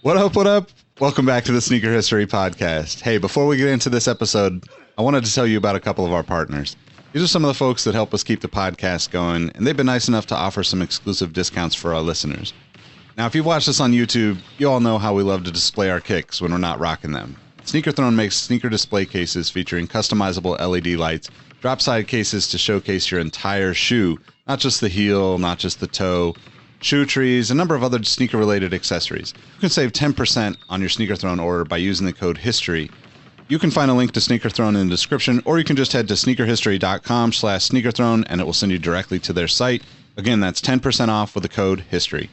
What up, what up? Welcome back to the Sneaker History Podcast. Hey, before we get into this episode, I wanted to tell you about a couple of our partners. These are some of the folks that help us keep the podcast going, and they've been nice enough to offer some exclusive discounts for our listeners. Now, if you've watched us on YouTube, you all know how we love to display our kicks when we're not rocking them. Sneaker Throne makes sneaker display cases featuring customizable LED lights, drop side cases to showcase your entire shoe, not just the heel, not just the toe, shoe trees, a number of other sneaker-related accessories. You can save 10% on your Sneaker Throne order by using the code HISTORY. You can find a link to Sneaker Throne in the description, or you can just head to sneakerhistory.com/sneakerthrone, and it will send you directly to their site. Again, that's 10% off with the code HISTORY.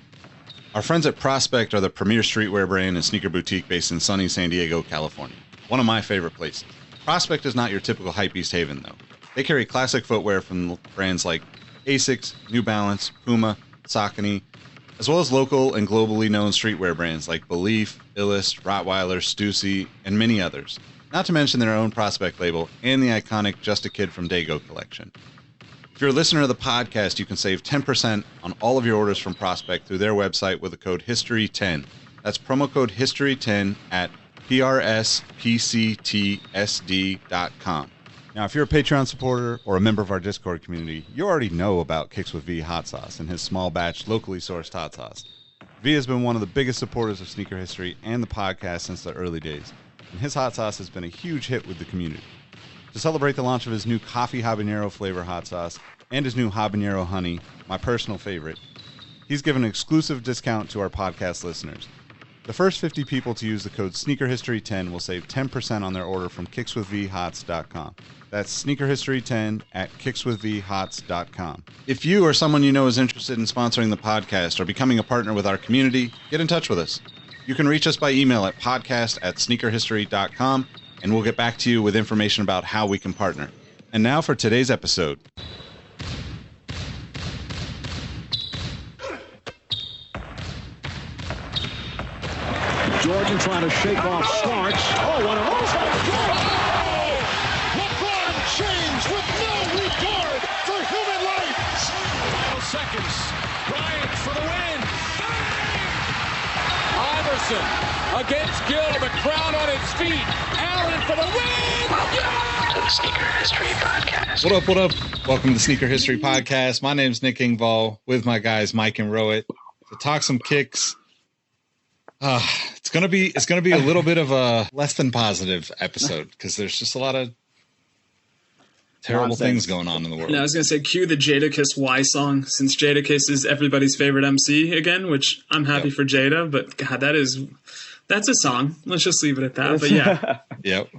Our friends at Prospect are the premier streetwear brand and sneaker boutique based in sunny San Diego, California. One of my favorite places. Prospect is not your typical hypebeast haven, though. They carry classic footwear from brands like Asics, New Balance, Puma, Saucony, as well as local and globally known streetwear brands like Belief, Illust, Rottweiler, Stussy, and many others. Not to mention their own Prospect label and the iconic Just a Kid from Dago collection. If you're a listener of the podcast, you can save 10% on all of your orders from Prospect through their website with the code HISTORY10. That's promo code HISTORY10 at prspctsd.com. Now, if you're a Patreon supporter or a member of our Discord community, you already know about Kicks with V hot sauce and his small batch, locally sourced hot sauce. V has been one of the biggest supporters of sneaker history and the podcast since the early days, and his hot sauce has been a huge hit with the community. To celebrate the launch of his new coffee habanero flavor hot sauce and his new habanero honey, my personal favorite, he's given an exclusive discount to our podcast listeners. The first 50 people to use the code SneakerHistory10 will save 10% on their order from kickswithvhots.com. That's SneakerHistory10 at kickswithvhots.com. If you or someone you know is interested in sponsoring the podcast or becoming a partner with our community, get in touch with us. You can reach us by email at podcast@sneakerhistory.com, and we'll get back to you with information about how we can partner. And now for today's episode. Jordan trying to shake off Starks. Oh, what a move! LeBron James with no regard for human life. Final seconds. Bryant for the win. Iverson against Gill. The crowd on its feet. Allen for the win. To the Sneaker History Podcast. What up, what up? Welcome to the Sneaker History Podcast. My name's Nick Ingval with my guys Mike and Rowett to talk some kicks. It's gonna be a little bit of a less than positive episode because there's just a lot of terrible things going on in the world. And I was gonna say, cue the Jadakiss Y song, since Jadakiss is everybody's favorite MC again, which I'm happy for Jada, but God, that's a song. Let's just leave it at that. But yeah. Yep.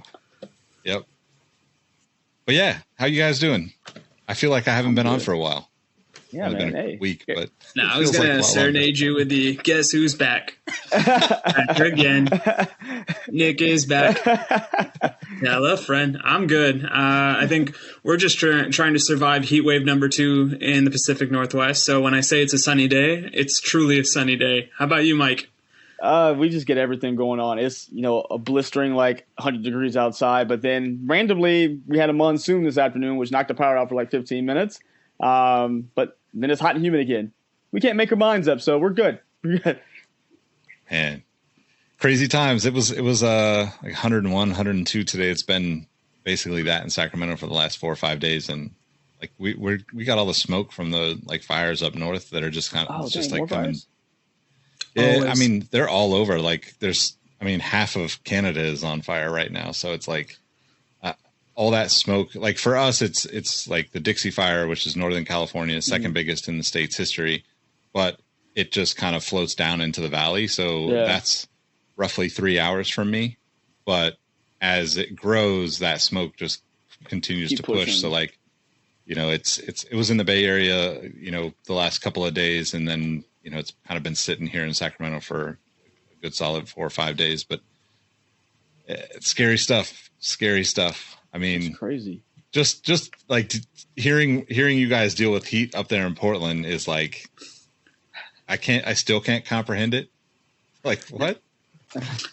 But yeah, how you guys doing? I feel like I haven't been on for a while. Yeah, It's man. been a week, but No, I was gonna serenade you with the guess who's back. Back again. Nick is back. Tell a friend. I'm good. I think we're just trying to survive heat wave number 2 in the Pacific Northwest. So when I say it's a sunny day, it's truly a sunny day. How about you, Mike? We just get everything going on. It's, a blistering 100 degrees outside, but then randomly we had a monsoon this afternoon, which knocked the power out for 15 minutes. But then it's hot and humid again. We can't make our minds up, so we're good. Man, crazy times. It was 101, 102 today. It's been basically that in Sacramento for the last 4 or 5 days, and we got all the smoke from the fires up north that are just kind of coming. Fires? Yeah, I mean they're all over. Half of Canada is on fire right now, so it's all that smoke. For us, it's like the Dixie Fire, which is Northern California, second biggest in the state's history, but it just kind of floats down into the valley. So that's roughly 3 hours from me. But as it grows, that smoke just continues to push. So it was in the Bay Area, the last couple of days. And then, it's kind of been sitting here in Sacramento for a good solid 4 or 5 days, but it's scary stuff. I mean, it's crazy. Just hearing you guys deal with heat up there in Portland is I still can't comprehend it. What?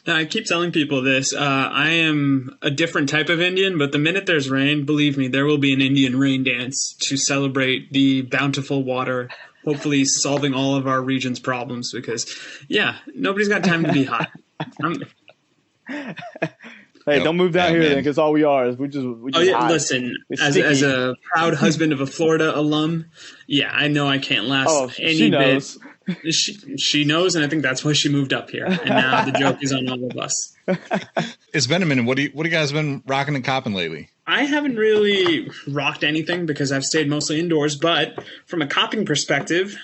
I keep telling people this. I am a different type of Indian, but the minute there's rain, believe me, there will be an Indian rain dance to celebrate the bountiful water hopefully solving all of our region's problems because, yeah, nobody's got time to be hot. Hey, don't move down here then, because all we are is we just hot. Listen, as a proud husband of a Florida alum, yeah, I know I can't last any bit. She knows, and I think that's why she moved up here. And now the joke is on all of us. It's been a minute. What do you guys been rocking and copping lately? I haven't really rocked anything because I've stayed mostly indoors, but from a copping perspective,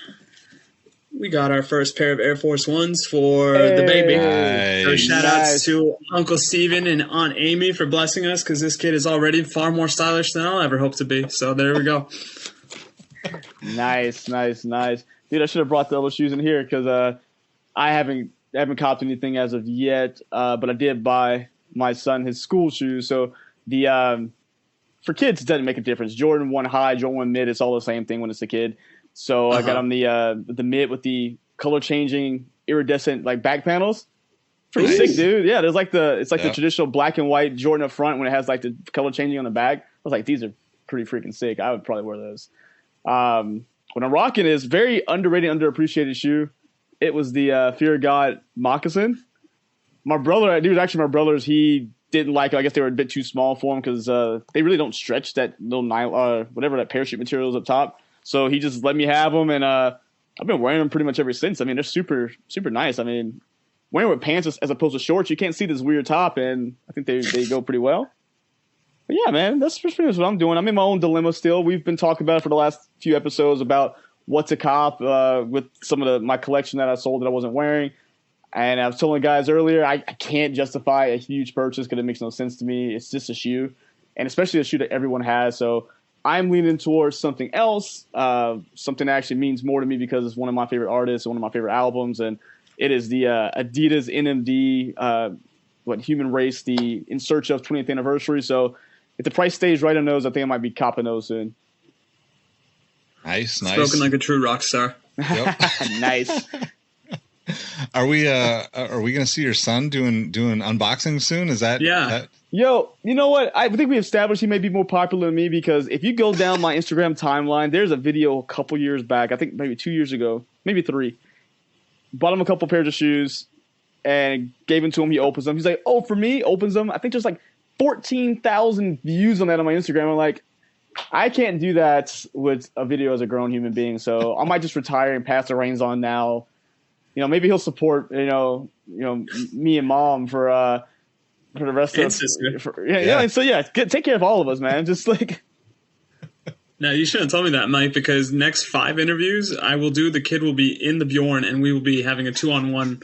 we got our first pair of Air Force Ones for the baby. Nice. So shout outs to Uncle Steven and Aunt Amy for blessing us because this kid is already far more stylish than I'll ever hope to be. So there we go. Nice. Dude, I should have brought the other shoes in here because I haven't copped anything as of yet, but I did buy my son his school shoes. So the for kids, it doesn't make a difference. Jordan 1 high, Jordan 1 mid, it's all the same thing when it's a kid. So I got him the mid with the color changing iridescent like back panels. Pretty sick, dude. Yeah, there's like the traditional black and white Jordan up front when it has like the color changing on the back. I was like, these are pretty freaking sick. I would probably wear those. What I'm rocking is very underrated, underappreciated shoe. It was the Fear of God moccasin. My brother, dude, actually my brother's, he didn't like it. I guess they were a bit too small for him because they really don't stretch that little nylon, whatever that parachute material is up top. So he just let me have them, and I've been wearing them pretty much ever since. I mean, they're super, super nice. I mean, wearing with pants as opposed to shorts, you can't see this weird top, and I think they go pretty well. But yeah, man, that's pretty much what I'm doing. I'm in my own dilemma still. We've been talking about it for the last few episodes about what to cop with some of my collection that I sold that I wasn't wearing. And I was telling the guys earlier, I can't justify a huge purchase because it makes no sense to me. It's just a shoe, and especially a shoe that everyone has. So I'm leaning towards something else, something that actually means more to me because it's one of my favorite artists, one of my favorite albums, and it is the Adidas NMD, Human Race, the In Search of 20th Anniversary. So if the price stays right on those, I think I might be copping those soon. Nice. Spoken like a true rock star. Yep. Nice. Are we going to see your son doing unboxing soon? Is that Yo, you know what? I think we established he may be more popular than me because if you go down my Instagram timeline, there's a video a couple years back, I think maybe 2 years ago, maybe 3. Bought him a couple pairs of shoes and gave them to him. He opens them. He's like, "Oh, for me?" Opens them. I think there's like 14,000 views on that on my Instagram. I'm like, I can't do that with a video as a grown human being. So I might just retire and pass the reins on now. You know, maybe he'll support, me and mom for the rest of and so take care of all of us, man. Just like no, you shouldn't tell me that, Mike, because next 5 interviews the kid will be in the Bjorn and we will be having a 2-on-1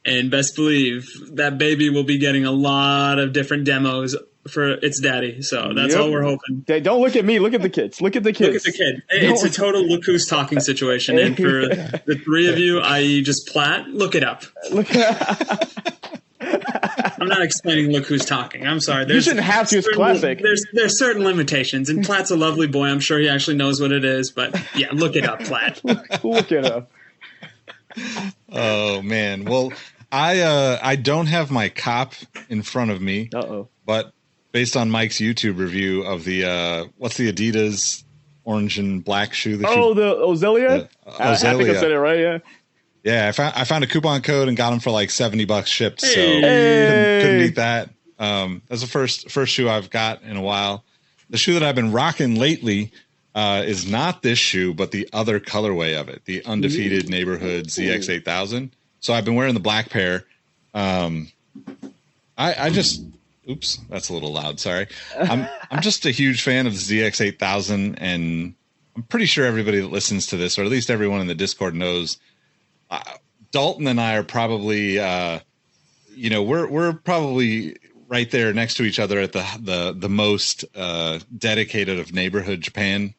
and best believe that baby will be getting a lot of different demos for its daddy. So that's all we're hoping. Don't look at me. Look at the kids. Look at the kids. Look at the kid. It's a total look who's talking situation. And for the 3 of you, i.e. just Platt, look it up. I'm not explaining look who's talking. I'm sorry. You shouldn't have to. It's classic. There's certain limitations. And Platt's a lovely boy. I'm sure he actually knows what it is. But yeah, look it up, Platt. Look it up. Oh, man. Well, I don't have my cop in front of me. But based on Mike's YouTube review of the what's the Adidas orange and black shoe? The Ozelia? I think I said it right, yeah. I found a coupon code and got them for like $70 shipped. So couldn't beat that. That's the first shoe I've got in a while. The shoe that I've been rocking lately is not this shoe, but the other colorway of it, the Undefeated Neighborhood ZX8000. So I've been wearing the black pair. Oops, that's a little loud. Sorry. I'm just a huge fan of the ZX8000, and I'm pretty sure everybody that listens to this, or at least everyone in the Discord, knows. Dalton and I are probably, we're probably right there next to each other at the most dedicated of neighborhood Japan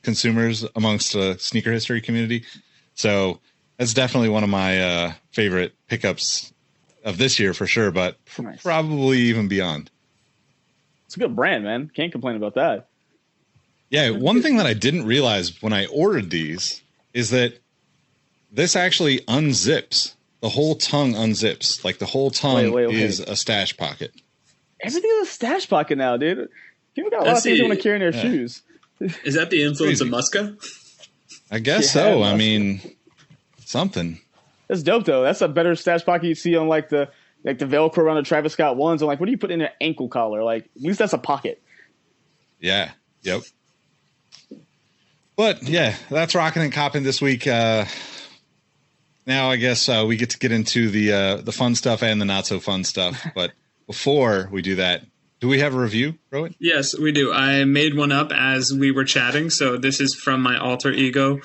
consumers amongst the sneaker history community. So that's definitely one of my favorite pickups of this year for sure, but probably even beyond. It's a good brand, man. Can't complain about that. Yeah, one thing that I didn't realize when I ordered these is that this actually unzips. The whole tongue unzips. Like the whole tongue is a stash pocket. Everything is a stash pocket now, dude. People got a lot of things they want to carry in their shoes. Is that the influence of Muska? I guess so. I mean, something. That's dope though. That's a better stash pocket you see on like the Velcro around the Travis Scott ones. I'm like, what do you put in an ankle collar? Like, at least that's a pocket. Yeah. Yep. But yeah, that's rocking and copping this week. Now I guess we get to get into the fun stuff and the not so fun stuff. But before we do that, do we have a review, Rowan? Yes, we do. I made one up as we were chatting, so this is from my alter ego,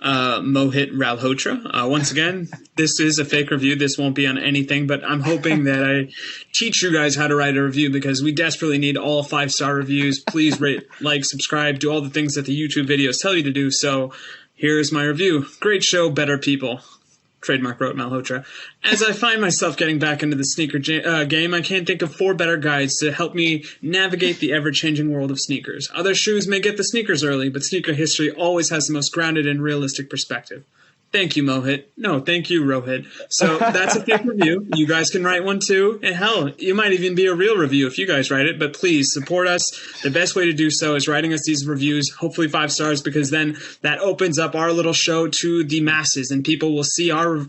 Mohit Ralhotra. Once again, this is a fake review. This won't be on anything, but I'm hoping that I teach you guys how to write a review because we desperately need all 5-star reviews. Please rate, like, subscribe, do all the things that the YouTube videos tell you to do. So here's my review. Great show, better people. Trademark wrote Malhotra. As I find myself getting back into the sneaker game, I can't think of 4 better guides to help me navigate the ever-changing world of sneakers. Other shoes may get the sneakers early, but sneaker history always has the most grounded and realistic perspective. Thank you, Mohit. No, thank you, Rohit. So that's a fake review. You guys can write one too. And hell, it might even be a real review if you guys write it. But please support us. The best way to do so is writing us these reviews, hopefully 5 stars, because then that opens up our little show to the masses and people will see our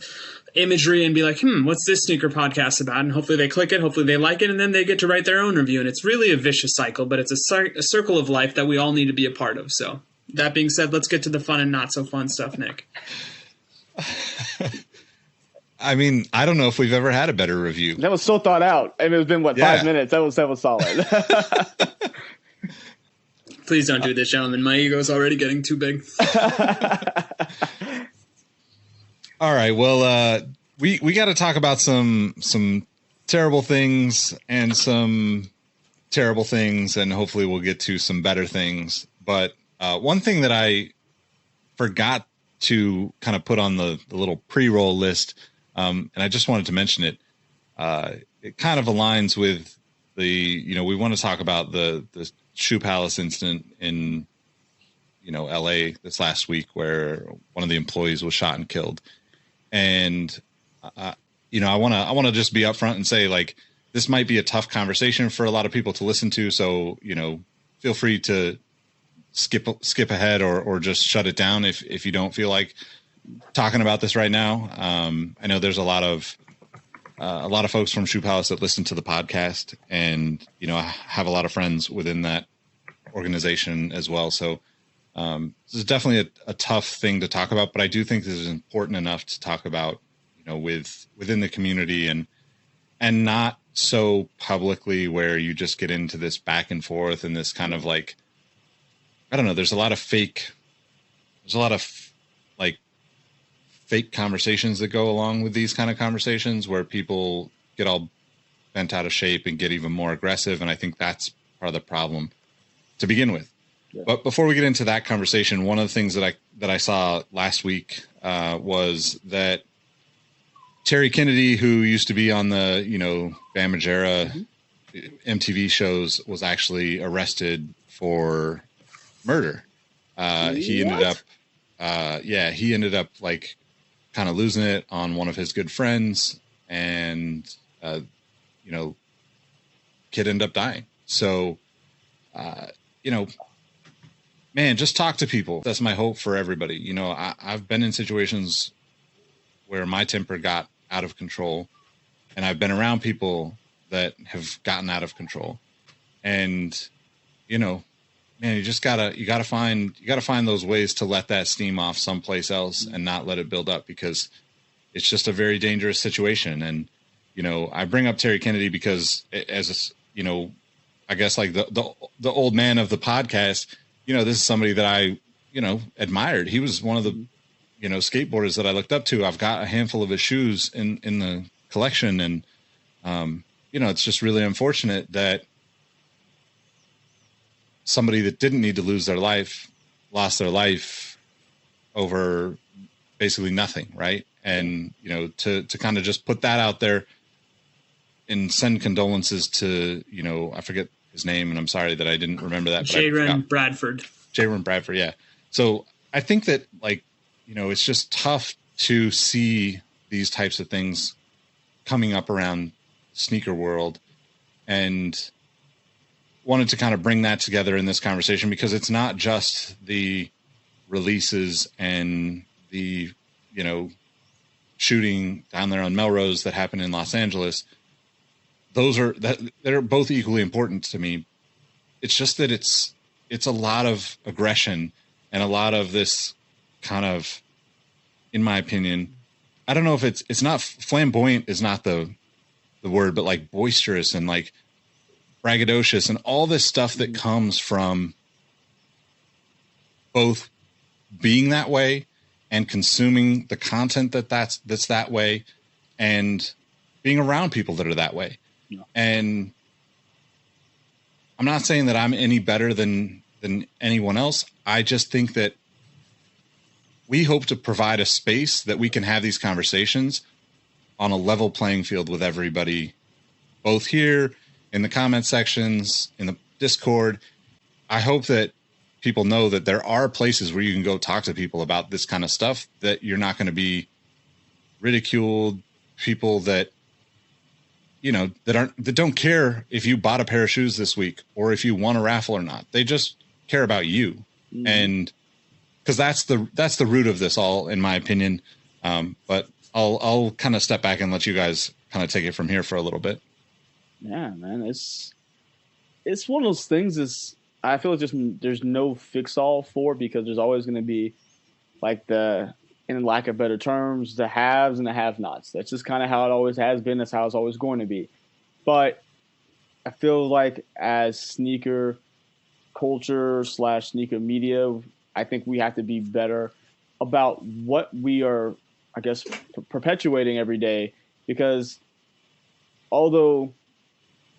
imagery and be like, what's this sneaker podcast about? And hopefully they click it, hopefully they like it, and then they get to write their own review. And it's really a vicious cycle, but it's a circle of life that we all need to be a part of. So that being said, let's get to the fun and not so fun stuff, Nick. I mean, I don't know if we've ever had a better review. That was so thought out. And it's been 5 minutes. That was solid. Please don't do this, gentlemen. My ego is already getting too big. All right. Well, we got to talk about some terrible things and some terrible things, and hopefully we'll get to some better things. But one thing that I forgot to kind of put on the little pre-roll list, and I just wanted to mention it. It kind of aligns with we want to talk about the Shoe Palace incident in, LA this last week where one of the employees was shot and killed. And, I want to just be upfront and say, like, this might be a tough conversation for a lot of people to listen to. So, feel free to skip ahead or just shut it down if you don't feel like talking about this right now. I know there's a lot of folks from Shoe Palace that listen to the podcast, and I have a lot of friends within that organization as well. So this is definitely a tough thing to talk about, but I do think this is important enough to talk about, within the community and not so publicly where you just get into this back and forth and this kind of like, I don't know. There's a lot of fake conversations that go along with these kind of conversations where people get all bent out of shape and get even more aggressive. And I think that's part of the problem to begin with. Yeah. But before we get into that conversation, one of the things that I saw last week was that Terry Kennedy, who used to be on the, Bam Margera MTV shows, was actually arrested for murder. He ended up like kind of losing it on one of his good friends, and kid ended up dying. So man, just talk to people. That's my hope for everybody. I've been in situations where my temper got out of control, and I've been around people that have gotten out of control, and man, you gotta find those ways to let that steam off someplace else and not let it build up, because it's just a very dangerous situation. And I bring up Terry Kennedy because as I guess like the old man of the podcast, this is somebody that I admired. He was one of the skateboarders that I looked up to. I've got a handful of his shoes in the collection, and it's just really unfortunate that somebody that didn't need to lose their life lost their life over basically nothing, right? And to kind of just put that out there and send condolences to I forget his name, and I'm sorry that I didn't remember that. Jaron Bradford, yeah. So I think that it's just tough to see these types of things coming up around sneaker world, and wanted to kind of bring that together in this conversation, because it's not just the releases and the, shooting down there on Melrose that happened in Los Angeles, they're both equally important to me. It's just that it's a lot of aggression and a lot of this kind of, in my opinion, I don't know if it's not flamboyant is not the word, but like boisterous and like braggadocious and all this stuff that comes from both being that way and consuming the content that's that way and being around people that are that way. Yeah. And I'm not saying that I'm any better than anyone else. I just think that we hope to provide a space that we can have these conversations on a level playing field with everybody, both here in the comment sections, in the Discord. I hope that people know that there are places where you can go talk to people about this kind of stuff, that you're not going to be ridiculed, people that, that don't care if you bought a pair of shoes this week or if you won a raffle or not. They just care about you. Mm-hmm. And because that's the root of this all, in my opinion. But I'll kind of step back and let you guys kind of take it from here for a little bit. Yeah, man, it's one of those things. I feel like there's no fix all for, because there's always going to be, like, in lack of better terms, the haves and the have-nots. That's just kind of how it always has been. That's how it's always going to be. But I feel like as sneaker culture / sneaker media, I think we have to be better about what we are, I guess, perpetuating every day. Because although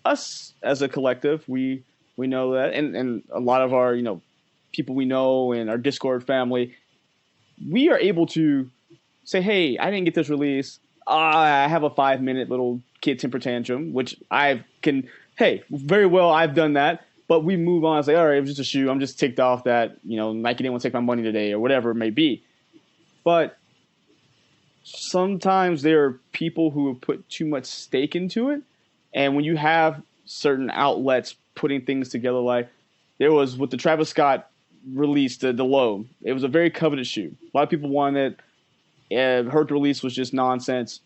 us as a collective, we know that, and a lot of our, people we know in our Discord family, we are able to say, hey, I didn't get this release. I have a 5-minute little kid temper tantrum, which very well, I've done that. But we move on and say, all right, it was just a shoe. I'm just ticked off that, Nike didn't want to take my money today or whatever it may be. But sometimes there are people who have put too much stake into it. And when you have certain outlets putting things together, like there was with the Travis Scott release, the low, it was a very coveted shoe. A lot of people wanted it. Heard the release was just nonsense.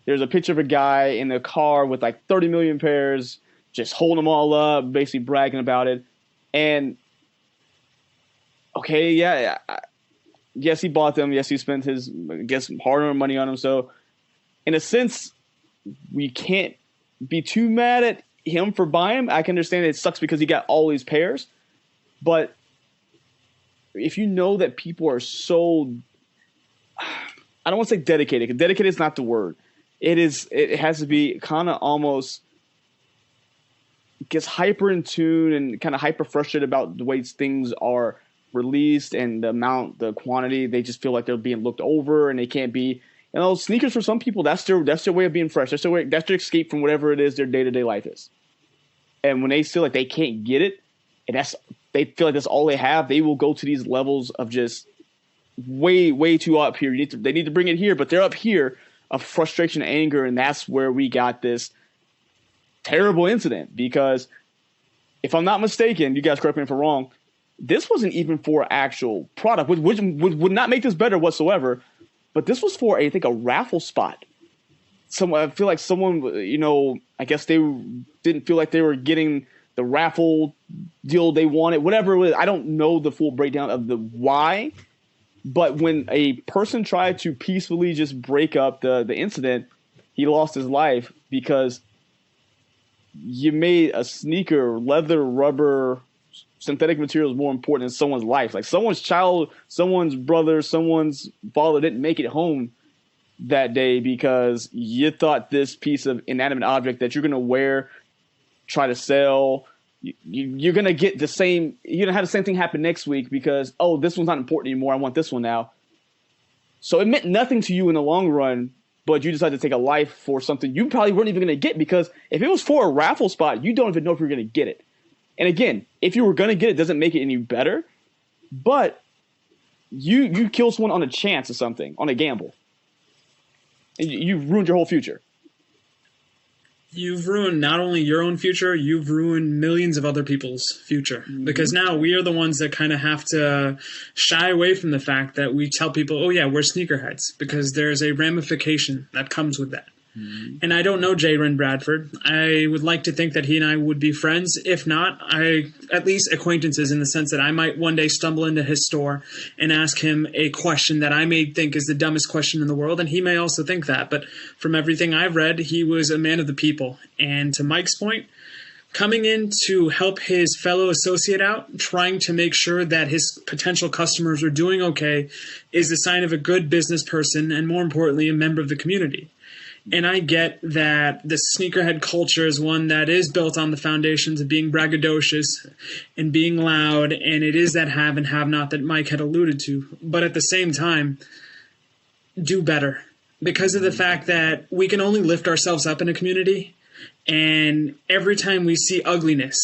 There's a picture of a guy in a car with like 30 million pairs, just holding them all up, basically bragging about it. And okay, yeah, yes, he bought them. Yes, he spent his, hard-earned money on them. So in a sense, we can't be too mad at him for buying them. I can understand it sucks because he got all these pairs. But if you know that people are so, I don't want to say dedicated, because dedicated is not the word. It has to be kind of almost gets hyper in tune and kind of hyper frustrated about the way things are released and the quantity. They just feel like they're being looked over and they can't be. Sneakers for some people, that's their way of being fresh. That's their escape from whatever it is their day-to-day life is. And when they feel like they can't get it, and they feel like that's all they have, they will go to these levels of just way, way too up here. They need to bring it here, but they're up here of frustration and anger, and that's where we got this terrible incident. Because if I'm not mistaken, you guys correct me if I'm wrong, this wasn't even for actual product, which would not make this better whatsoever. But this was for, I think, a raffle spot. I feel like someone, I guess they didn't feel like they were getting the raffle deal they wanted, whatever it was. I don't know the full breakdown of the why. But when a person tried to peacefully just break up the incident, he lost his life because you made a sneaker, leather, rubber, synthetic materials more important than someone's life. Like someone's child, someone's brother, someone's father didn't make it home that day because you thought this piece of inanimate object that you're going to wear, try to sell, you're going to get the same, you're going to have the same thing happen next week because, oh, this one's not important anymore. I want this one now. So it meant nothing to you in the long run, but you decided to take a life for something you probably weren't even going to get, because if it was for a raffle spot, you don't even know if you're going to get it. And again, if you were going to get it, doesn't make it any better. But you kill someone on a chance of something, on a gamble. And you ruined your whole future. you've ruined not only your own future, you've ruined millions of other people's future. Because now we are the ones that kind of have to shy away from the fact that we tell people, oh yeah, we're sneakerheads, because there's a ramification that comes with that. And I don't know Jaron Bradford. I would like to think that he and I would be friends. If not, at least acquaintances, in the sense that I might one day stumble into his store and ask him a question that I may think is the dumbest question in the world, and he may also think that. But from everything I've read, he was a man of the people. And to Mike's point, coming in to help his fellow associate out, trying to make sure that his potential customers are doing okay, is a sign of a good business person, and more importantly, a member of the community. And I get that the sneakerhead culture is one that is built on the foundations of being braggadocious and being loud, and it is that have and have not that Mike had alluded to. But at the same time, do better, because of the fact that we can only lift ourselves up in a community. And every time we see ugliness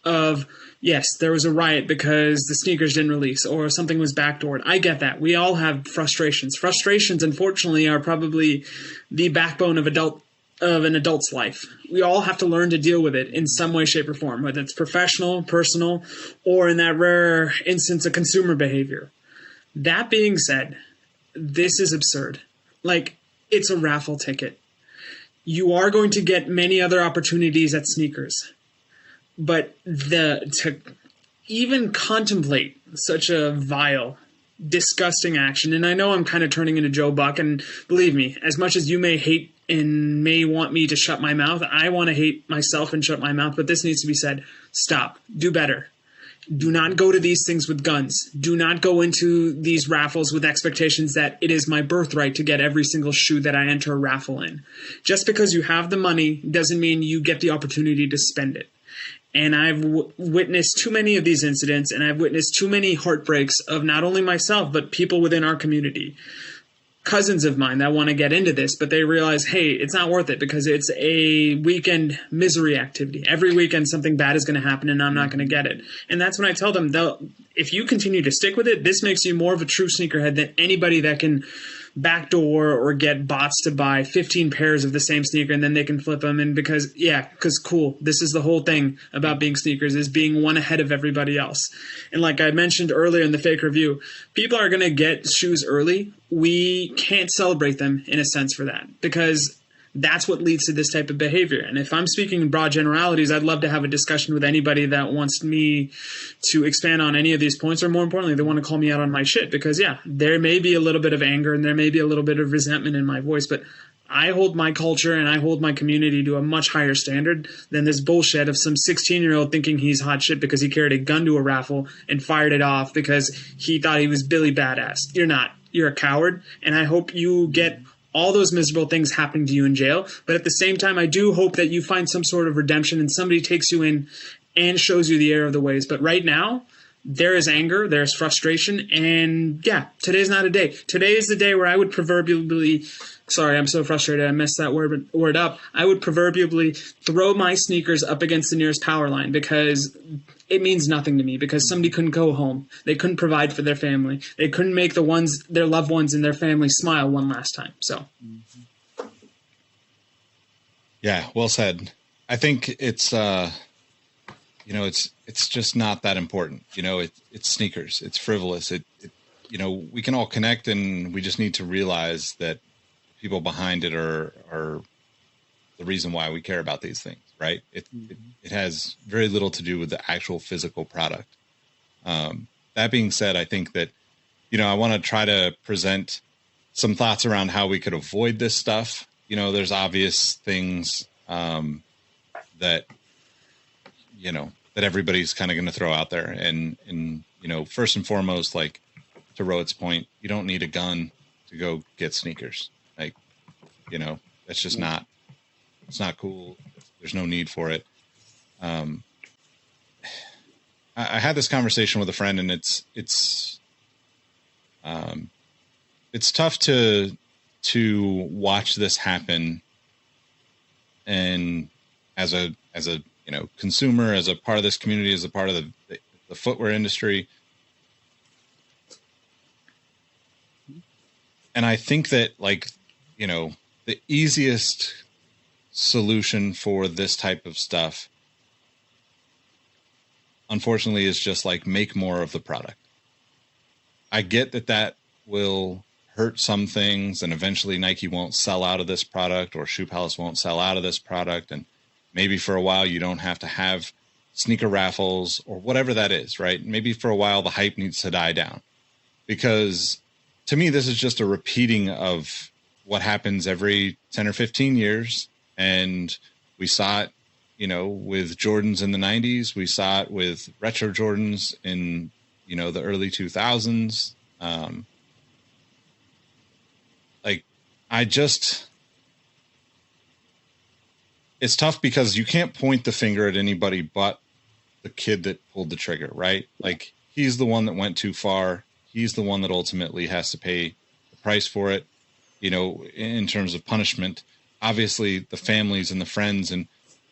of, yes, there was a riot because the sneakers didn't release or something was backdoored. I get that. We all have frustrations. Frustrations, unfortunately, are probably the backbone of an adult's life. We all have to learn to deal with it in some way, shape, or form, whether it's professional, personal, or in that rare instance of consumer behavior. That being said, this is absurd. Like, it's a raffle ticket. You are going to get many other opportunities at sneakers. But to even contemplate such a vile, disgusting action, and I know I'm kind of turning into Joe Buck, and believe me, as much as you may hate and may want me to shut my mouth, I want to hate myself and shut my mouth, but this needs to be said. Stop. Do better. Do not go to these things with guns. Do not go into these raffles with expectations that it is my birthright to get every single shoe that I enter a raffle in. Just because you have the money doesn't mean you get the opportunity to spend it. And I've witnessed too many of these incidents, and I've witnessed too many heartbreaks of not only myself, but people within our community. Cousins of mine that want to get into this, but they realize, hey, it's not worth it because it's a weekend misery activity. Every weekend something bad is going to happen and I'm not going to get it. And that's when I tell them, if you continue to stick with it, this makes you more of a true sneakerhead than anybody that can backdoor or get bots to buy 15 pairs of the same sneaker and then they can flip them. And because cool. This is the whole thing about being sneakers, is being one ahead of everybody else. And like I mentioned earlier in the fake review, people are going to get shoes early. We can't celebrate them in a sense for that, because that's what leads to this type of behavior. And if I'm speaking in broad generalities, I'd love to have a discussion with anybody that wants me to expand on any of these points, or more importantly, they want to call me out on my shit, because there may be a little bit of anger and there may be a little bit of resentment in my voice, but I hold my culture and I hold my community to a much higher standard than this bullshit of some 16-year-old thinking he's hot shit because he carried a gun to a raffle and fired it off because he thought he was Billy Badass. You're not. You're a coward, and I hope you get all those miserable things happening to you in jail. But at the same time, I do hope that you find some sort of redemption and somebody takes you in and shows you the error of the ways. But right now, there is anger, there's frustration, and today's not a day. Today is the day where I would proverbially, sorry, I'm so frustrated, I messed that word up. I would proverbially throw my sneakers up against the nearest power line, because it means nothing to me, because somebody couldn't go home. They couldn't provide for their family. They couldn't make their loved ones and their family smile one last time. So, yeah, well said. I think it's it's just not that important. It's sneakers. It's frivolous. We can all connect, and we just need to realize that people behind it are the reason why we care about these things. Right. It has very little to do with the actual physical product. That being said, I think that, I want to try to present some thoughts around how we could avoid this stuff. There's obvious things that everybody's kind of going to throw out there. And first and foremost, like to Rohit's point, you don't need a gun to go get sneakers. Like, that's just it's not cool. There's no need for it. I had this conversation with a friend, and it's tough to watch this happen. And as a consumer, as a part of this community, as a part of the footwear industry. And I think that the easiest solution for this type of stuff, unfortunately, is just like make more of the product. I get that will hurt some things, and eventually Nike won't sell out of this product, or Shoe Palace won't sell out of this product, and maybe for a while you don't have to have sneaker raffles or whatever that is, right? Maybe for a while the hype needs to die down, because to me this is just a repeating of what happens every 10 or 15 years. And we saw it, with Jordans in the 90s. We saw it with retro Jordans in, the early 2000s. It's tough because you can't point the finger at anybody but the kid that pulled the trigger, right? Like, he's the one that went too far. He's the one that ultimately has to pay the price for it, in terms of punishment. Obviously, the families and the friends. And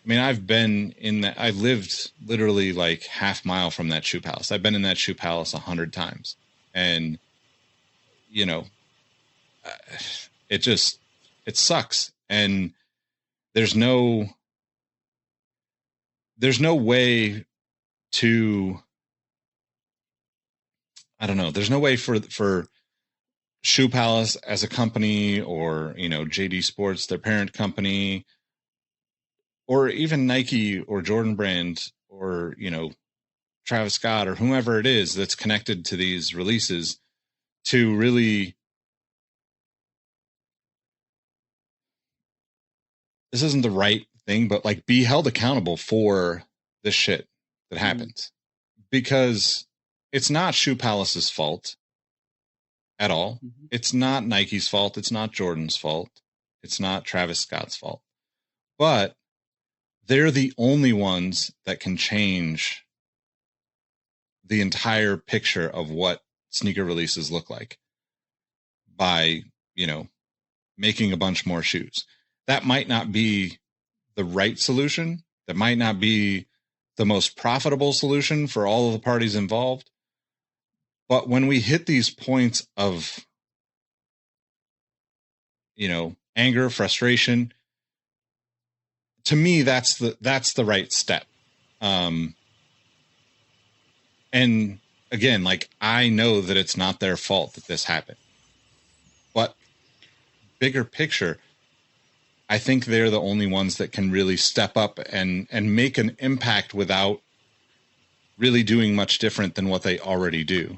I mean, I lived literally like half mile from that Shoe Palace. I've been in that Shoe Palace 100 times. And, it sucks. And there's no way to, I don't know. There's no way for Shoe Palace as a company, or, JD Sports, their parent company, or even Nike or Jordan Brand, or, Travis Scott, or whomever it is that's connected to these releases, to really, this isn't the right thing, but like, be held accountable for this shit that happens, because it's not Shoe Palace's fault at all. Mm-hmm. It's not Nike's fault. It's not Jordan's fault. It's not Travis Scott's fault. But they're the only ones that can change the entire picture of what sneaker releases look like by, making a bunch more shoes. That might not be the right solution. That might not be the most profitable solution for all of the parties involved. But when we hit these points of, anger, frustration, to me, that's the right step. And again, like, I know that it's not their fault that this happened, but bigger picture, I think they're the only ones that can really step up and make an impact without really doing much different than what they already do.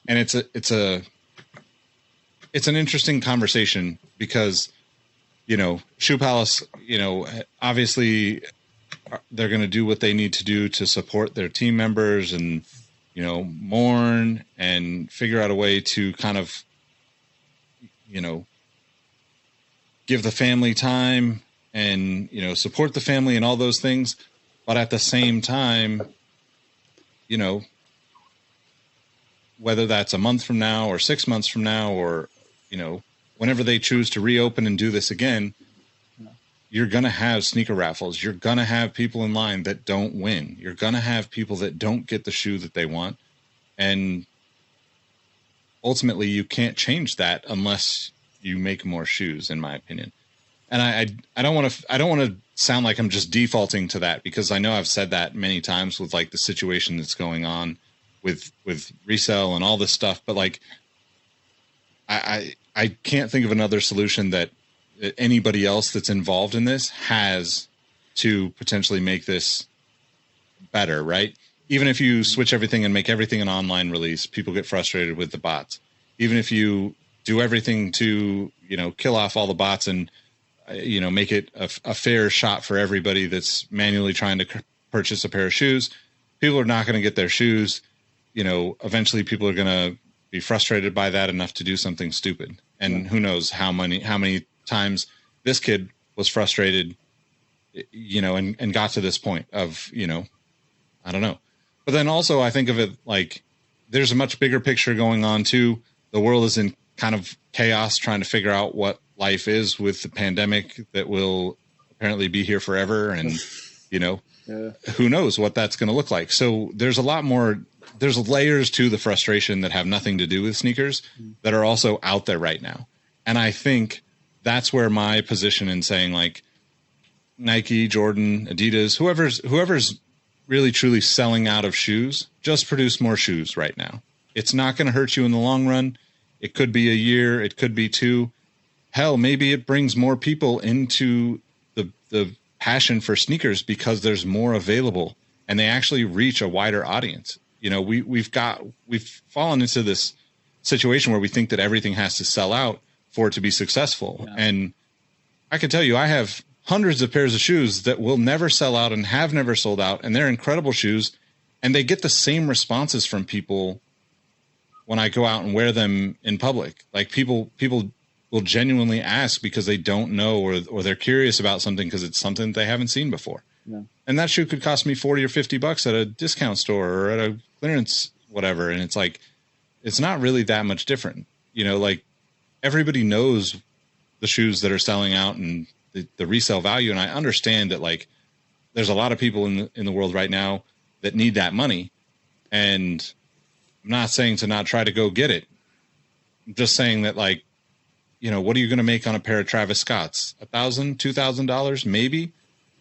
And it's an interesting conversation, because, Shoe Palace, obviously they're going to do what they need to do to support their team members and, mourn and figure out a way to kind of, give the family time and, support the family and all those things. But at the same time, whether that's a month from now or 6 months from now, or, whenever they choose to reopen and do this again, you're going to have sneaker raffles. You're going to have people in line that don't win. You're going to have people that don't get the shoe that they want. And ultimately, you can't change that unless you make more shoes, in my opinion. And I don't want to sound like I'm just defaulting to that, because I know I've said that many times with like the situation that's going on with resale and all this stuff. But like, I can't think of another solution that anybody else that's involved in this has to potentially make this better, right? Even if you switch everything and make everything an online release, people get frustrated with the bots. Even if you do everything to, kill off all the bots and, make it a fair shot for everybody that's manually trying to purchase a pair of shoes, people are not going to get their shoes. Eventually people are going to be frustrated by that enough to do something stupid. And who knows how many times this kid was frustrated, and got to this point of, I don't know. But then also I think of it like there's a much bigger picture going on too. The world is in kind of chaos, trying to figure out what life is with the pandemic that will apparently be here forever. And, who knows what that's going to look like. So there's a lot more, there's layers to the frustration that have nothing to do with sneakers that are also out there right now. And I think that's where my position in saying like, Nike, Jordan, Adidas, whoever's really truly selling out of shoes, just produce more shoes right now. It's not going to hurt you in the long run. It could be a year. It could be 2. Hell, maybe it brings more people into the passion for sneakers because there's more available and they actually reach a wider audience. You know, we've fallen into this situation where we think that everything has to sell out for it to be successful. Yeah. And I can tell you, I have hundreds of pairs of shoes that will never sell out and have never sold out. And they're incredible shoes. And they get the same responses from people when I go out and wear them in public. Like people will genuinely ask because they don't know or they're curious about something because it's something they haven't seen before. Yeah. And that shoe could cost me $40 or $50 at a discount store or at a clearance, whatever. And it's like, it's not really that much different. You know, like everybody knows the shoes that are selling out and the resale value. And I understand that like there's a lot of people in the world right now that need that money. And I'm not saying to not try to go get it. I'm just saying that like, you know, what are you going to make on a pair of Travis Scotts? $1,000, $2,000, maybe?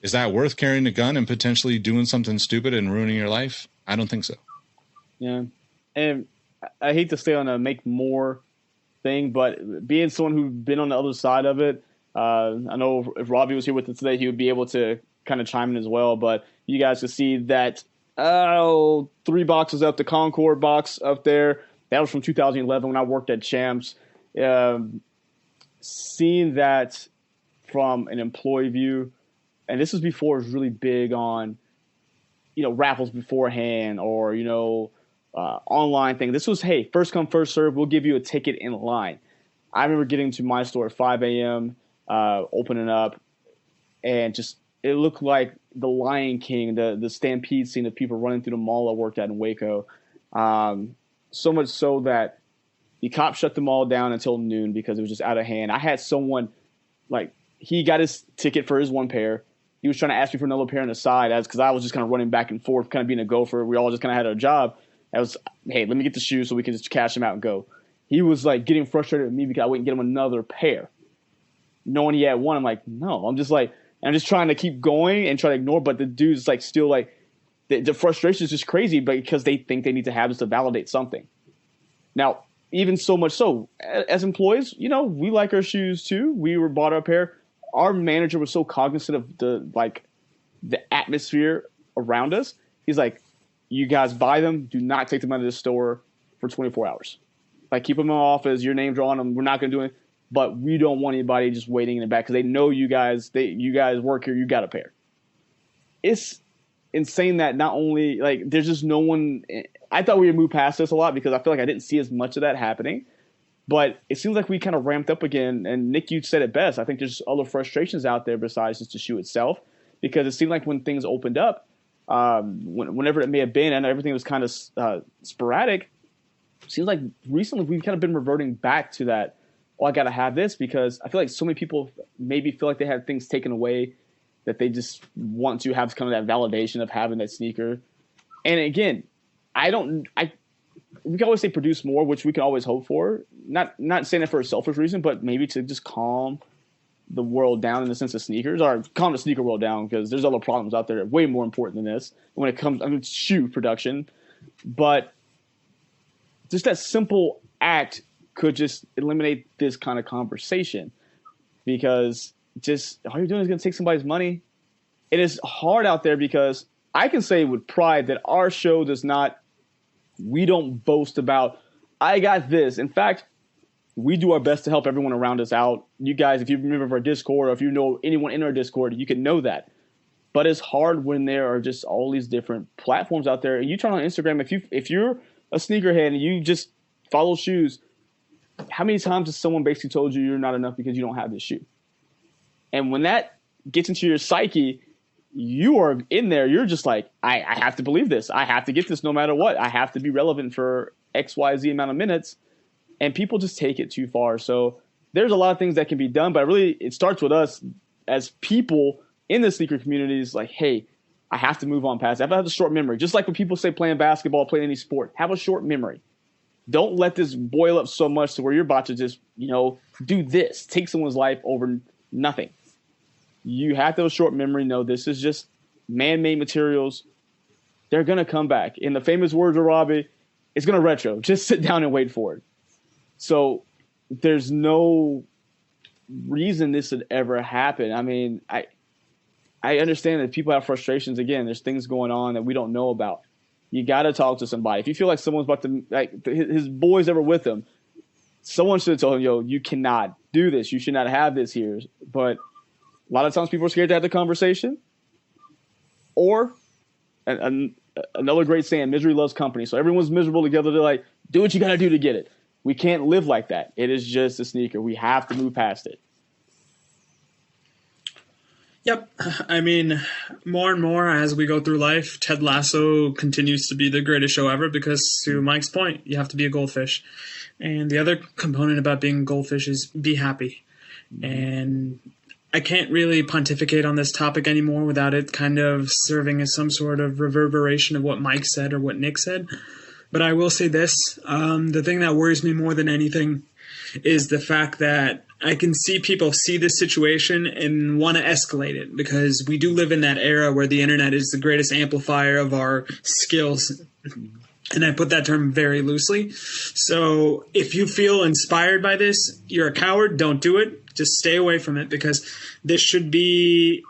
Is that worth carrying a gun and potentially doing something stupid and ruining your life? I don't think so. Yeah. And I hate to stay on a make more thing, but being someone who's been on the other side of it, I know if Robbie was here with us today, he would be able to kind of chime in as well. But you guys can see that 3 boxes up, the Concord box up there, that was from 2011 when I worked at Champs. Seeing that from an employee view, and this was before it was really big on, you know, raffles beforehand or, you know, online thing. This was, hey, first come, first serve. We'll give you a ticket in line. I remember getting to my store at 5 a.m., opening up, and just it looked like the Lion King, the stampede scene of people running through the mall I worked at in Waco. So much so that the cops shut the mall down until noon because it was just out of hand. I had someone, like, he got his ticket for his one pair. He was trying to ask me for another pair on the side because I was just kind of running back and forth, kind of being a gopher. We all just kind of had our job. I was, hey, let me get the shoes so we can just cash them out and go. He was, like, getting frustrated with me because I wouldn't get him another pair. Knowing he had one, I'm like, no. I'm just trying to keep going and try to ignore, but the dude's, like, still, like, the frustration is just crazy because they think they need to have this to validate something. Now, even so much so, as employees, you know, we like our shoes too. We were bought our pair. Our manager was so cognizant of the atmosphere around us. He's like, you guys buy them. Do not take them out of the store for 24 hours. Like, keep them in the office. Your names are on them. We're not going to do it. But we don't want anybody just waiting in the back because they know you guys work here. You got a pair. It's insane that not only, like, there's just no one. I thought we would move past this a lot because I feel like I didn't see as much of that happening. But it seems like we kind of ramped up again. And Nick, you said it best. I think there's other frustrations out there besides just the shoe itself, because it seemed like when things opened up, whenever it may have been, and everything was kind of sporadic, it seems like recently we've kind of been reverting back to that. Oh, I got to have this, because I feel like so many people maybe feel like they have things taken away that they just want to have kind of that validation of having that sneaker. And again, we can always say produce more, which we can always hope for. Not saying it for a selfish reason, but maybe to just calm the world down in the sense of sneakers, or calm the sneaker world down, because there's other problems out there way more important than this when it comes, shoe production. But just that simple act could just eliminate this kind of conversation, because just all you're doing is going to take somebody's money. It is hard out there, because I can say with pride that our show we don't boast about, I got this. In fact, we do our best to help everyone around us out. You guys, if you remember our Discord, or if you know anyone in our Discord, you can know that. But it's hard when there are just all these different platforms out there. And you turn on Instagram, if you're a sneakerhead and you just follow shoes, how many times has someone basically told you you're not enough because you don't have this shoe? And when that gets into your psyche, you are in there. You're just like, I have to believe this. I have to get this no matter what. I have to be relevant for X, Y, Z amount of minutes. And people just take it too far. So there's a lot of things that can be done, but really it starts with us as people in the sneaker communities. Like, hey, I have to move on past it. I have a short memory. Just like when people say playing basketball, playing any sport, have a short memory. Don't let this boil up so much to where you're about to just, do this, take someone's life over nothing. you have to have a short memory. No, this is just man-made materials. They're going to come back. In the famous words of Robbie, it's going to retro. Just sit down and wait for it. So there's no reason this would ever happen. I mean, I understand that people have frustrations. Again, there's things going on that we don't know about. You got to talk to somebody. If you feel like someone's about to, like his boy's ever with him, someone should have told him, yo, you cannot do this. You should not have this here. But a lot of times people are scared to have the conversation. Or another great saying, misery loves company. So everyone's miserable together. They're like, do what you got to do to get it. We can't live like that. It is just a sneaker. We have to move past it. Yep. I mean, more and more as we go through life, Ted Lasso continues to be the greatest show ever because, to Mike's point, you have to be a goldfish. And the other component about being a goldfish is be happy. And I can't really pontificate on this topic anymore without it kind of serving as some sort of reverberation of what Mike said or what Nick said. But I will say this. The thing that worries me more than anything is the fact that I can see people see this situation and want to escalate it because we do live in that era where the internet is the greatest amplifier of our skills. And I put that term very loosely. So if you feel inspired by this, you're a coward, don't do it. Just stay away from it because this should be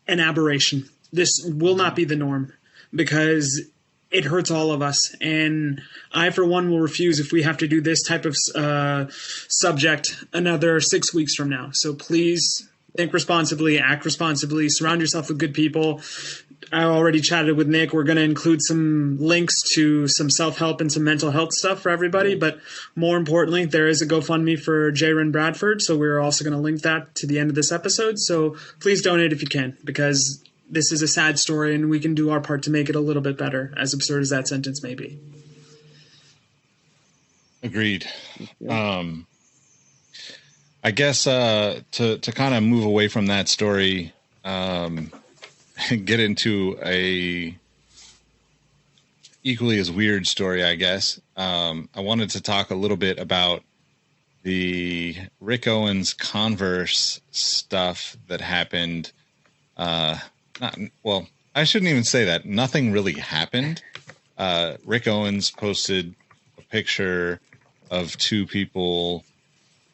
an aberration. This will not be the norm because it hurts all of us. And I, for one, will refuse if we have to do this type of subject another 6 weeks from now. So please think responsibly, act responsibly, surround yourself with good people. I already chatted with Nick. We're going to include some links to some self-help and some mental health stuff for everybody. But more importantly, there is a GoFundMe for Jaron Bradford. So we're also going to link that to the end of this episode. So please donate if you can, because this is a sad story and we can do our part to make it a little bit better, as absurd as that sentence may be. Agreed. I guess to kind of move away from that story, get into a equally as weird story, I guess. I wanted to talk a little bit about the Rick Owens Converse stuff that happened. I shouldn't even say that. Nothing really happened. Rick Owens posted a picture of two people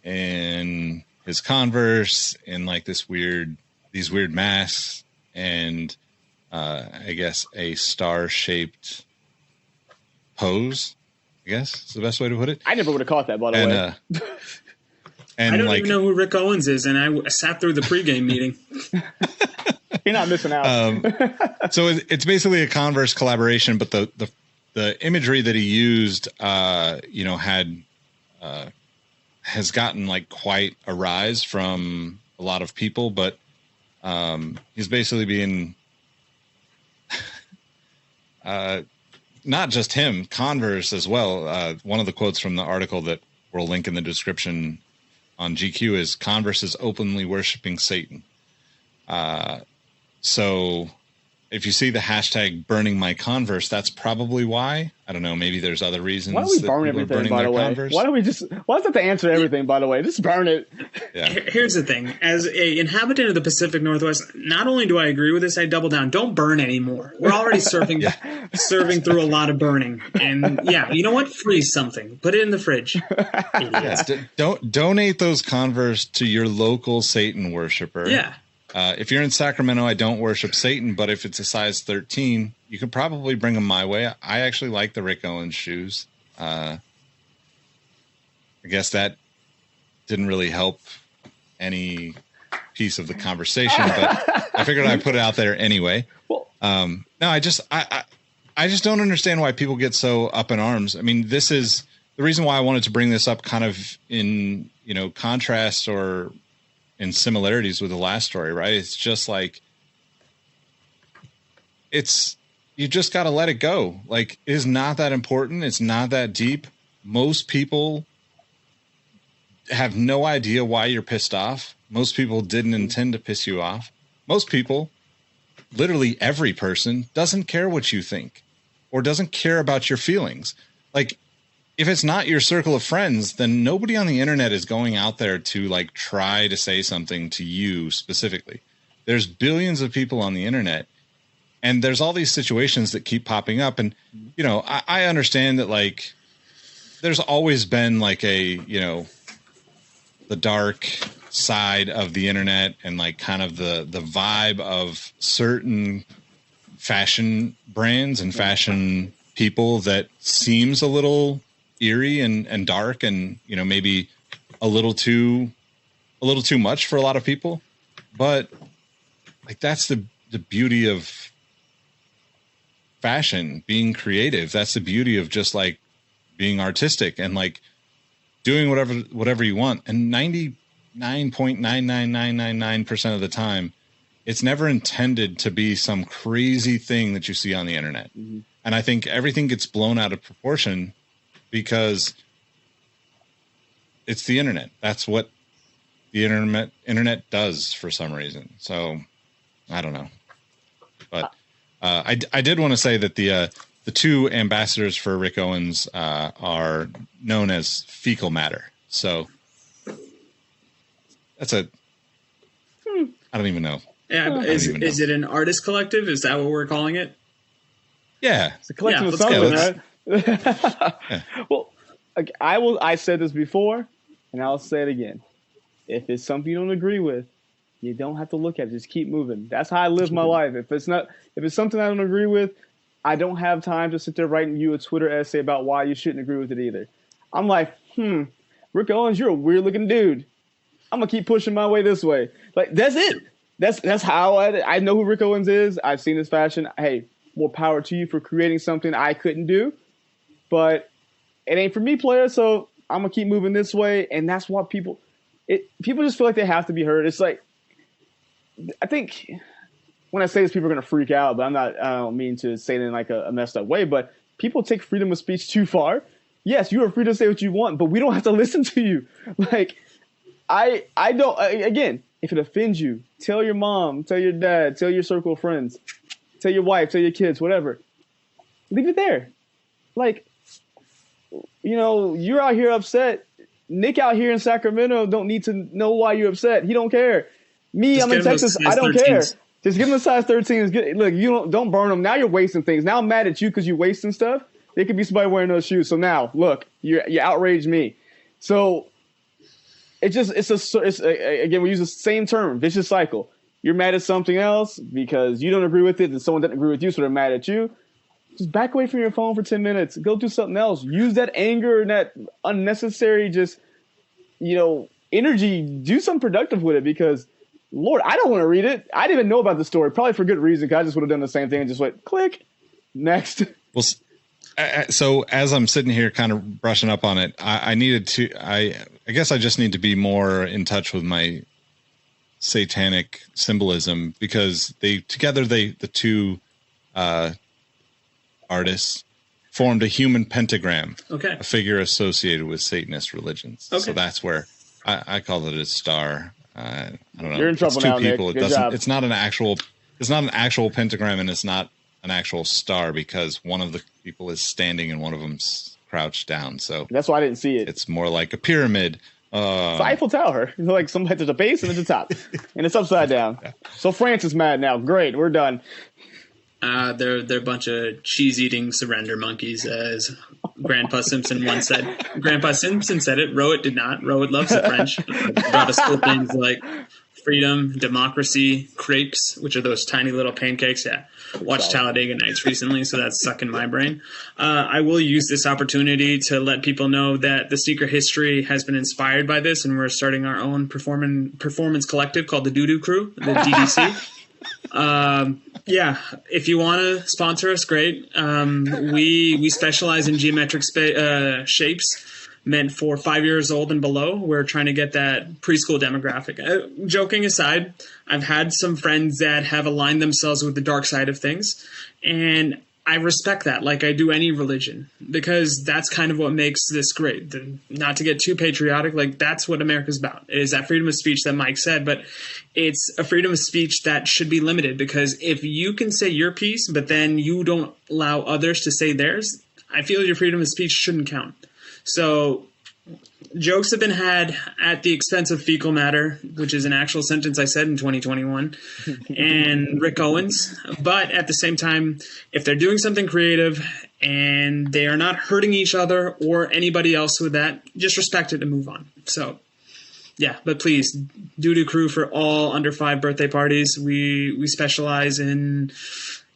in his Converse in like these weird masks and I guess a star-shaped pose, I guess is the best way to put it. I never would have caught that, by the way. And I don't even know who Rick Owens is, and I sat through the pregame meeting. You're not missing out. So it's basically a Converse collaboration, but the imagery that he used, has gotten like quite a rise from a lot of people, but he's basically being not just him, Converse as well. One of the quotes from the article that we'll link in the description on GQ is Converse is openly worshiping Satan. So if you see the hashtag burning my Converse, that's probably why. I don't know. Maybe there's other reasons. Why don't we burn everything, by the way? Converse. Why is that the answer to everything, by the way? Just burn it. Yeah. Here's the thing. As an inhabitant of the Pacific Northwest, not only do I agree with this, I double down. Don't burn anymore. We're already serving through a lot of burning. And yeah, you know what? Freeze something. Put it in the fridge. Don't donate those Converse to your local Satan worshiper. Yeah. If you're in Sacramento, I don't worship Satan, but if it's a size 13, you could probably bring them my way. I actually like the Rick Owens shoes. I guess that didn't really help any piece of the conversation, but I figured I'd put it out there anyway. I just don't understand why people get so up in arms. I mean, this is the reason why I wanted to bring this up kind of in, contrast or in similarities with the last story, right? It's just like, you just got to let it go. Like, it is not that important. It's not that deep. Most people have no idea why you're pissed off. Most people didn't intend to piss you off. Most people, literally every person, doesn't care what you think or doesn't care about your feelings. Like, if it's not your circle of friends, then nobody on the internet is going out there to like try to say something to you specifically. there's billions of people on the internet, and there's all these situations that keep popping up. And, you know, I understand that, like, there's always been like the dark side of the internet and like kind of the vibe of certain fashion brands and fashion people that seems a little eerie and dark and, you know, maybe a little too much for a lot of people. But like, that's the beauty of fashion, being creative. That's the beauty of just like being artistic and like doing whatever you want. And 99.99999% of the time, it's never intended to be some crazy thing that you see on the internet. Mm-hmm. And I think everything gets blown out of proportion because it's the internet. That's what the internet does for some reason. So I don't know, but I did want to say that the two ambassadors for Rick Owens are known as fecal matter. So that's I don't even know. Yeah, is it an artist collective? Is that what we're calling it? Yeah, it's a collection of something, right? Yeah. Well, I said this before, and I'll say it again. If it's something you don't agree with, you don't have to look at it. Just keep moving. That's how I live my life. If it's something I don't agree with, I don't have time to sit there writing you a Twitter essay about why you shouldn't agree with it either. I'm like, Rick Owens, you're a weird looking dude. I'm gonna keep pushing my way this way. Like, that's it. That's how I know who Rick Owens is. I've seen his fashion. Hey, more power to you for creating something I couldn't do. But it ain't for me, player. So I'm gonna keep moving this way, and that's what people just feel like they have to be heard. It's like, I think when I say this, people are gonna freak out, but I don't mean to say it in like a messed up way. But people take freedom of speech too far. Yes, you are free to say what you want, but we don't have to listen to you. Like, I don't. Again, if it offends you, tell your mom, tell your dad, tell your circle of friends, tell your wife, tell your kids, whatever. Leave it there. Like, you know, you're out here upset. Nick out here in Sacramento don't need to know why you're upset. He don't care. Me, I'm in Texas. I don't care. Just give him a size 13. Is good. Look, you don't burn them. Now you're wasting things. Now I'm mad at you because you're wasting stuff. There could be somebody wearing those shoes. So now, look, you outraged me. So again, we use the same term, vicious cycle. You're mad at something else because you don't agree with it, and someone doesn't agree with you, so they're mad at you. Just back away from your phone for 10 minutes. Go do something else. Use that anger and that unnecessary energy. Do something productive with it because, Lord, I don't want to read it. I didn't even know about the story, probably for good reason, because I just would have done the same thing and just went, click, next. Well, so as I'm sitting here kind of brushing up on it, I guess I just need to be more in touch with my satanic symbolism because the two artists formed a human pentagram, a figure associated with Satanist religions. Okay. So that's where I call it a star. I don't know. You're in trouble it's two now, people. Nick. It doesn't. It's not an actual pentagram, and it's not an actual star because one of the people is standing and one of them's crouched down. So that's why I didn't see it. It's more like a pyramid. It's the Eiffel Tower. Like there's a base and there's a top, and it's upside down. Yeah. So France is mad now. Great, we're done. They're a bunch of cheese-eating surrender monkeys, as Grandpa Simpson once said. Grandpa Simpson said it. Rowett did not. Rowett loves the French. Brought us cool things like freedom, democracy, crepes, which are those tiny little pancakes. Yeah, watched Talladega Nights recently, so that's stuck in my brain. I will use this opportunity to let people know that the sneaker history has been inspired by this, and we're starting our own performance collective called the Doo-Doo Crew, the DDC. Yeah, if you want to sponsor us, great. We specialize in geometric shapes meant for 5 years old and below. We're trying to get that preschool demographic. Joking aside, I've had some friends that have aligned themselves with the dark side of things, and I respect that, like I do any religion, because that's kind of what makes this great. Not to get too patriotic, like that's what America's about, is that freedom of speech that Mike said, but it's a freedom of speech that should be limited, because if you can say your piece, but then you don't allow others to say theirs, I feel your freedom of speech shouldn't count. So Jokes have been had at the expense of fecal matter, which is an actual sentence I said in 2021, and Rick Owens. But at the same time, if they're doing something creative and they are not hurting each other or anybody else with that, just respect it and move on. So, yeah, but please, doo-doo crew for all under 5 birthday parties. We specialize in...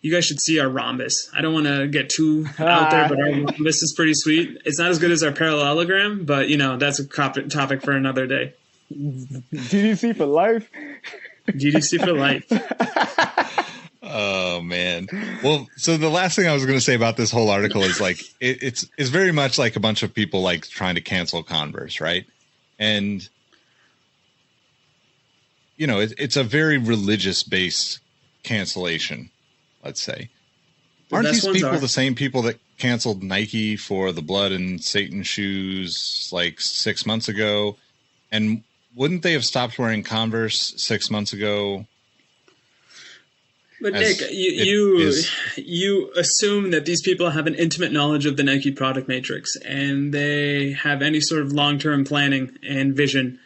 You guys should see our rhombus. I don't want to get too out there, but our rhombus is pretty sweet. It's not as good as our parallelogram, but, that's a topic for another day. DDC for life? DDC for life. Oh, man. Well, so the last thing I was going to say about this whole article is, like, it's very much like a bunch of people, like, trying to cancel Converse, right? And, it's a very religious-based cancellation. Let's say. Aren't these people the same people that canceled Nike for the blood and Satan shoes like 6 months ago? And wouldn't they have stopped wearing Converse 6 months ago? But Nick, you assume that these people have an intimate knowledge of the Nike product matrix and they have any sort of long-term planning and vision.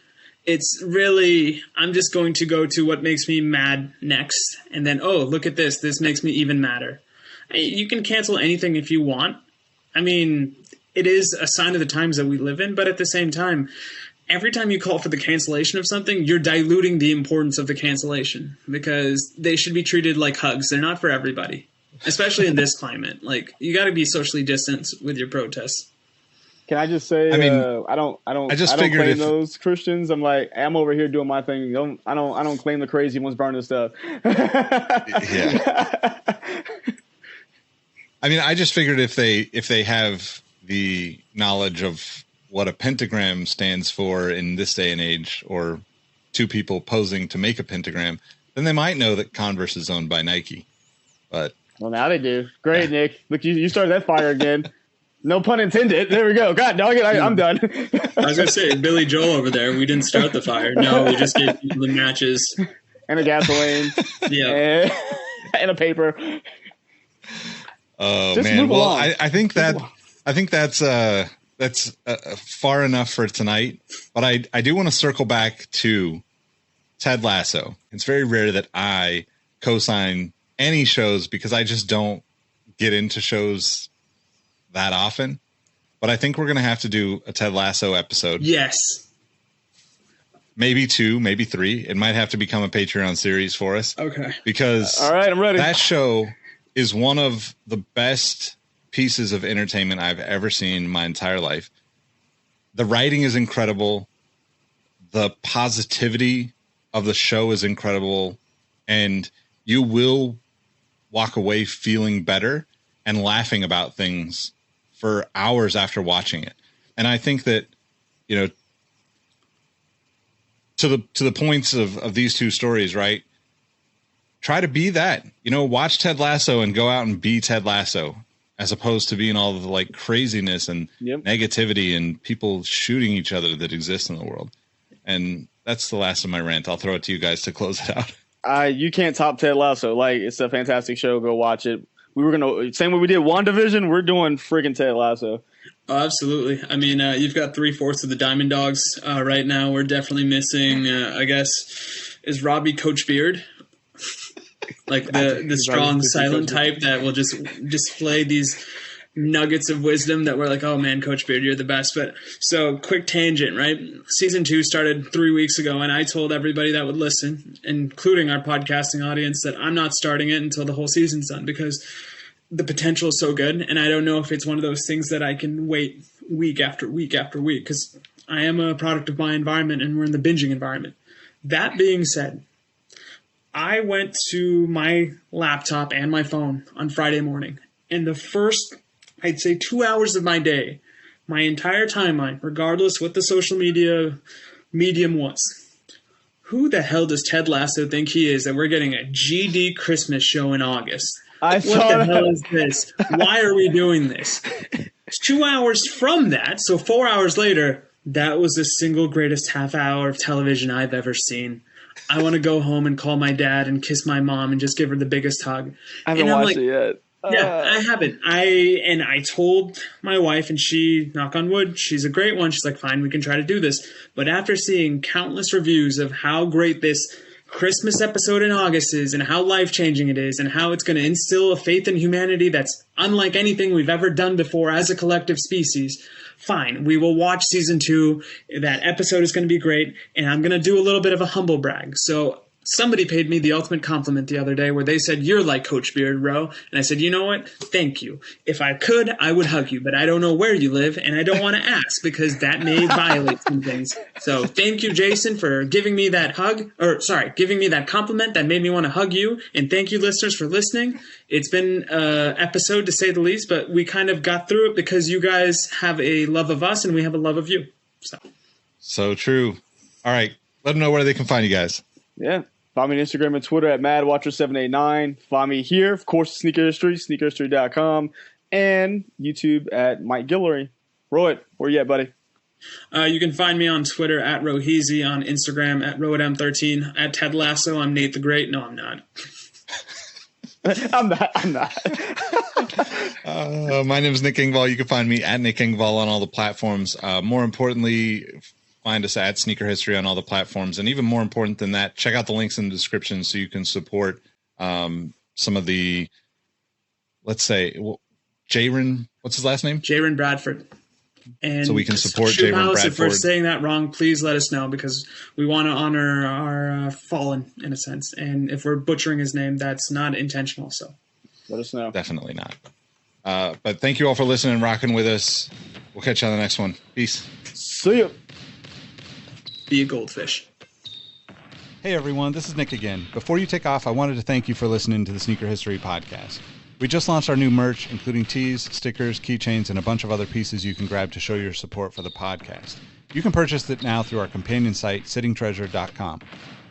It's really, I'm just going to go to what makes me mad next. And then, oh, look at this. This makes me even madder. You can cancel anything if you want. I mean, it is a sign of the times that we live in. But at the same time, every time you call for the cancellation of something, you're diluting the importance of the cancellation. Because they should be treated like hugs. They're not for everybody. Especially in this climate. Like, you got to be socially distanced with your protests. Can I just say? I mean, I don't claim those Christians. I'm over here doing my thing. I don't claim the crazy ones burning stuff. Yeah. I mean, I just figured if they have the knowledge of what a pentagram stands for in this day and age, or two people posing to make a pentagram, then they might know that Converse is owned by Nike. But well, now they do. Great, yeah. Nick. Look, you started that fire again. No pun intended. There we go. God dog it. I'm done. I was going to say, Billy Joel over there, we didn't start the fire. No, we just gave people the matches. And a gasoline. Yeah. And a paper. Oh, just man. Well, I think that's far enough for tonight. But I do want to circle back to Ted Lasso. It's very rare that I co-sign any shows because I just don't get into shows that often, but I think we're going to have to do a Ted Lasso episode. Yes. Maybe 2, maybe 3. It might have to become a Patreon series for us. Okay. Because all right, I'm ready. That show is one of the best pieces of entertainment I've ever seen in my entire life. The writing is incredible. The positivity of the show is incredible. And you will walk away feeling better and laughing about things for hours after watching it. And I think that, to the points of these two stories, right? Try to be that, watch Ted Lasso and go out and be Ted Lasso, as opposed to being all of the craziness and negativity and people shooting each other that exist in the world. And that's the last of my rant. I'll throw it to you guys to close it out. You can't top Ted Lasso. It's a fantastic show. Go watch it. We were going to, same way we did WandaVision, we're doing freaking Ted Lasso. Oh, absolutely. I mean, you've got 3/4 of the Diamond Dogs right now. We're definitely missing, I guess, is Robbie Coach Beard? The strong, silent type that will just display these nuggets of wisdom that we're like, oh man, Coach Beard, you're the best. But so quick tangent, right? Season 2 started 3 weeks ago, and I told everybody that would listen, including our podcasting audience, that I'm not starting it until the whole season's done because the potential is so good. And I don't know if it's one of those things that I can wait week after week after week because I am a product of my environment and we're in the binging environment. That being said, I went to my laptop and my phone on Friday morning, and the first, I'd say 2 hours of my day, my entire timeline, regardless what the social media medium was, who the hell does Ted Lasso think he is that we're getting a GD Christmas show in August? What the hell is this? Why are we doing this? 2 hours from that, so 4 hours later, that was the single greatest half hour of television I've ever seen. I want to go home and call my dad and kiss my mom and just give her the biggest hug. I haven't watched it yet. Yeah, I haven't. I told my wife, and she, knock on wood, she's a great one. She's like, fine, we can try to do this. But after seeing countless reviews of how great this Christmas episode in August is, and how life-changing it is, and how it's going to instill a faith in humanity that's unlike anything we've ever done before as a collective species, fine, we will watch season 2. That episode is going to be great, and I'm going to do a little bit of a humble brag. So somebody paid me the ultimate compliment the other day where they said, you're like Coach Beard, bro. And I said, you know what? Thank you. If I could, I would hug you, but I don't know where you live, and I don't want to ask because that may violate some things. So thank you, Jason, for giving me that giving me that compliment that made me want to hug you. And thank you, listeners, for listening. It's been an episode, to say the least, but we kind of got through it because you guys have a love of us and we have a love of you. So true. All right. Let them know where they can find you guys. Yeah. Find me on Instagram and Twitter at MadWatcher789. Find me here, of course, Sneaker History, sneakerhistory.com, and YouTube at Mike Guillory. Rohit, where you at, buddy? You can find me on Twitter at Roheezy, on Instagram at RohitM13, at Ted Lasso. I'm Nate the Great. No, I'm not. I'm not. My name is Nick Engvall. You can find me at Nick Engvall on all the platforms. More importantly, find us at Sneaker History on all the platforms. And even more important than that, check out the links in the description so you can support some of the, let's say, Jaron, what's his last name? Jaron Bradford. And so we can support Jaron Bradford. If we're saying that wrong, please let us know because we want to honor our fallen, in a sense. And if we're butchering his name, that's not intentional. So let us know. Definitely not. But thank you all for listening and rocking with us. We'll catch you on the next one. Peace. See ya. Be a goldfish. Hey everyone, this is Nick again. Before you take off, I wanted to thank you for listening to the Sneaker History Podcast. We just launched our new merch, including tees, stickers, keychains, and a bunch of other pieces you can grab to show your support for the podcast. You can purchase it now through our companion site, sittingtreasure.com.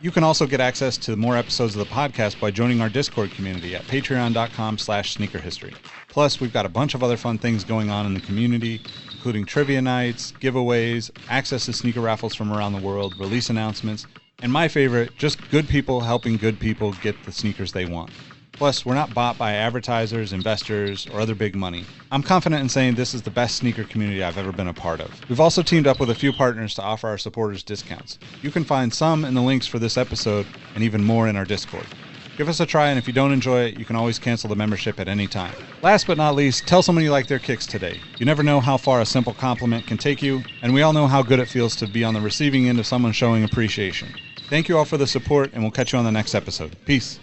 You can also get access to more episodes of the podcast by joining our Discord community at patreon.com/sneakerhistory. Plus, we've got a bunch of other fun things going on in the community, including trivia nights, giveaways, access to sneaker raffles from around the world, release announcements, and my favorite, just good people helping good people get the sneakers they want. Plus, we're not bought by advertisers, investors, or other big money. I'm confident in saying this is the best sneaker community I've ever been a part of. We've also teamed up with a few partners to offer our supporters discounts. You can find some in the links for this episode and even more in our Discord. Give us a try, and if you don't enjoy it, you can always cancel the membership at any time. Last but not least, tell someone you like their kicks today. You never know how far a simple compliment can take you, and we all know how good it feels to be on the receiving end of someone showing appreciation. Thank you all for the support, and we'll catch you on the next episode. Peace.